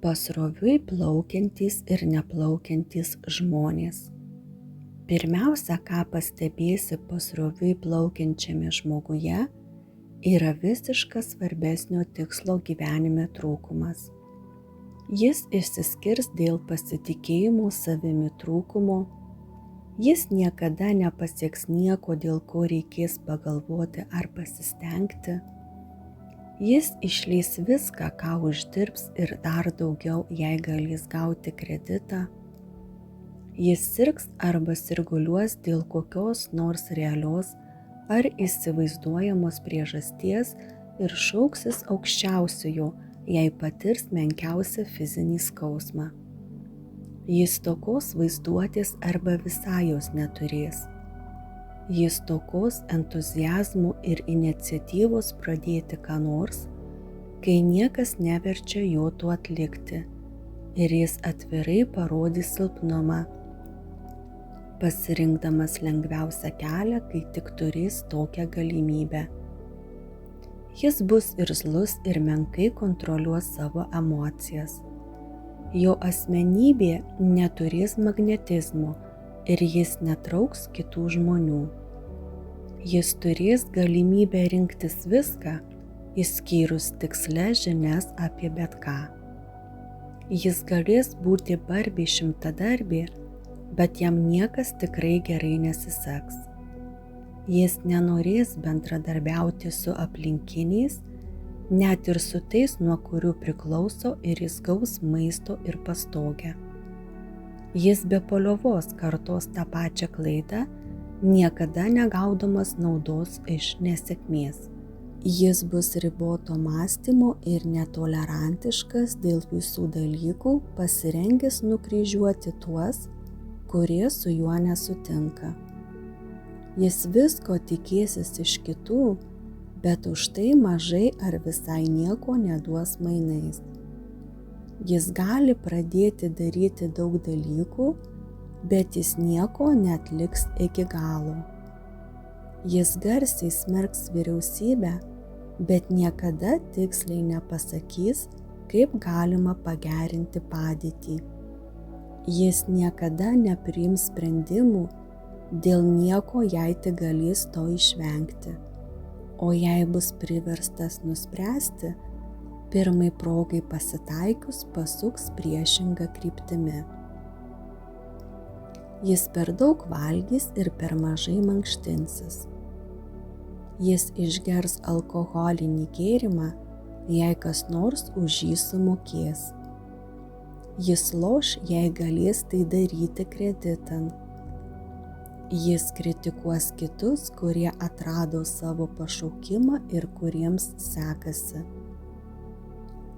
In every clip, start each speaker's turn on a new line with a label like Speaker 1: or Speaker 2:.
Speaker 1: Pasroviui plaukiantys ir neplaukiantys žmonės. Pirmiausia, ką pastebėsi pasroviui plaukiančiame žmoguje, yra visiškas svarbesnio tikslo gyvenime trūkumas. Jis išsiskirs dėl pasitikėjimo savimi trūkumo, jis niekada nepasieks nieko, dėl ko reikės pagalvoti ar pasistengti. Jis išleis viską, ką uždirbs ir dar daugiau, jei galės gauti kreditą. Jis sirgs arba sirguliuos dėl kokios nors realios ar įsivaizduojamos priežasties ir šauksis aukščiausiojo, jei patirs menkiausią fizinį skausmą. Jis stokos vaizduotės arba visai jos neturės. Jis stokos entuziazmo ir iniciatyvos pradėti ką nors, kai niekas neverčia jo to atlikti, ir jis atvirai parodys silpnumą, pasirinkdamas lengviausią kelią, kai tik turės tokią galimybę. Jis bus irzlus ir menkai kontroliuos savo emocijas. Jo asmenybė neturės magnetizmo ir jis netrauks kitų žmonių. Jis turės galimybę rinktis viską, išskyrus tikslias žinias apie bet ką. Jis galės būti Barbė šimtadarbė, bet jam niekas tikrai gerai nesiseks. Jis nenorės bendradarbiauti su aplinkiniais, net ir su tais, nuo kurių priklauso, ir jis gaus maisto ir pastogę. Jis be paliovos kartos tą pačią klaidą, niekada negaudamas naudos iš nesėkmės. Jis bus riboto mąstymo ir netolerantiškas dėl visų dalykų, pasirengęs nukryžiuoti tuos, kurie su juo nesutinka. Jis visko tikėsis iš kitų, bet už tai mažai ar visai nieko neduos mainais. Jis gali pradėti daryti daug dalykų, bet jis nieko neatliks iki galo. Jis garsiai smerks vyriausybę, bet niekada tiksliai nepasakys, kaip galima pagerinti padėtį. Jis niekada nepriims sprendimų dėl nieko, jei tik galės to išvengti. O jei bus priverstas nuspręsti, pirmai progai pasitaikius pasuks priešinga kryptimi. Jis per daug valgys ir per mažai mankštinsis. Jis išgers alkoholinį gėrimą, jei kas nors už jį sumokės. Jis loš, jei galės tai daryti kreditan. Jis kritikuos kitus, kurie atrado savo pašaukimą ir kuriems sekasi.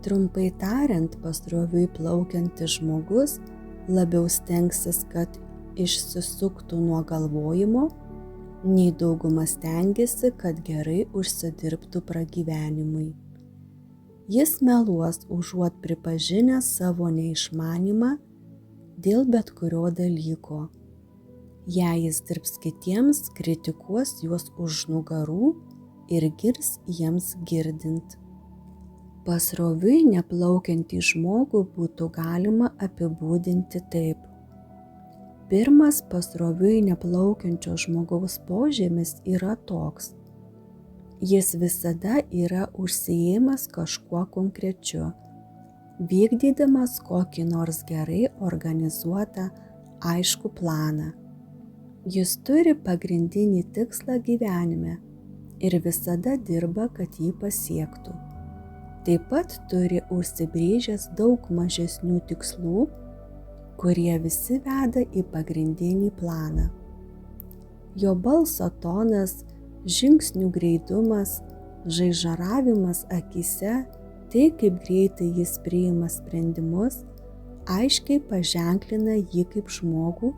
Speaker 1: Trumpai tariant, pasroviui plaukiantis žmogus labiau stengsis, kad išsisuktų nuo galvojimo, nei dauguma stengiasi, kad gerai užsidirbtų pragyvenimui. Jis meluos užuot pripažinęs savo neišmanymą dėl bet kurio dalyko. Jei jis dirbs kitiems, kritikuos juos už nugarų ir girs jiems girdint. Pasroviui neplaukiantį žmogų būtų galima apibūdinti taip. Pirmas pasroviui neplaukiančio žmogaus požymis yra toks. Jis visada yra užsiėmęs kažkuo konkrečiu, vykdydamas kokį nors gerai organizuotą, aiškų planą. Jis turi pagrindinį tikslą gyvenime ir visada dirba, kad jį pasiektų. Taip pat turi užsibrėžęs daug mažesnių tikslų, kurie visi veda į pagrindinį planą. Jo balso tonas, žingsnių greitumas, žaižaravimas akyse, tai kaip greitai jis priima sprendimus, aiškiai paženklina jį kaip žmogų,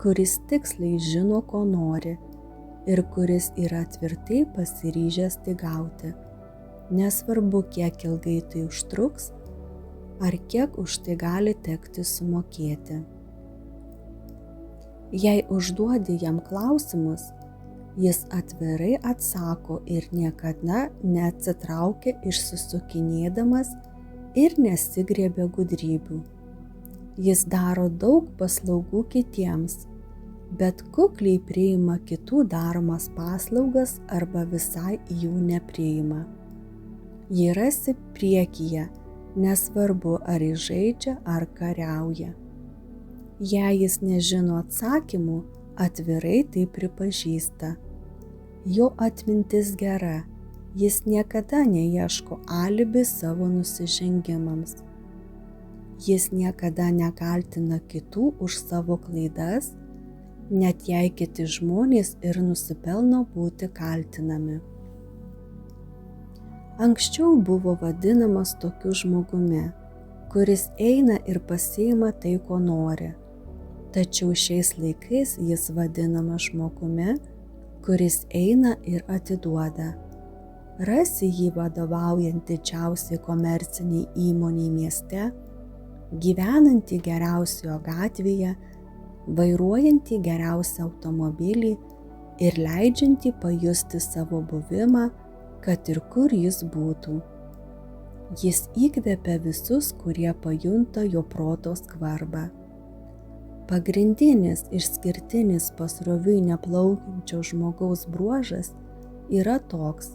Speaker 1: kuris tiksliai žino, ko nori ir kuris yra tvirtai pasiryžęs tai gauti. Nesvarbu, kiek ilgai tai užtruks, ar kiek už tai gali tekti sumokėti. Jei užduodi jam klausimus, jis atvirai atsako ir niekada neatsitraukia išsisukinėdamas ir nesigriebia gudrybių. Jis daro daug paslaugų kitiems, bet kukliai priima kitų daromas paslaugas arba visai jų nepriima. Jį rasi priekyje, nesvarbu ar jis žaidžia ar kariauja. Jei jis nežino atsakymų, atvirai tai pripažįsta. Jo atmintis gera, jis niekada neieško alibi savo nusižengimams. Jis niekada nekaltina kitų už savo klaidas, net jei kiti žmonės ir nusipelno būti kaltinami. Anksčiau buvo vadinamas tokiu žmogumi, kuris eina ir pasiima tai, ko nori. Tačiau šiais laikais jis vadinamas žmogumi, kuris eina ir atiduoda. Rasi jį vadovaujant didžiausiai komerciniai įmoniai mieste, gyvenantį geriausioje gatvėje, vairuojantį geriausią automobilį ir leidžiantį pajusti savo buvimą, kad ir kur jis būtų. Jis įkvepia visus, kurie pajunta jo proto skvarbą. Pagrindinis išskirtinis pasroviui neplaukiančio žmogaus bruožas yra toks: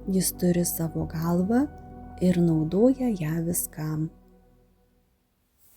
Speaker 1: jis turi savo galvą ir naudoja ją viskam.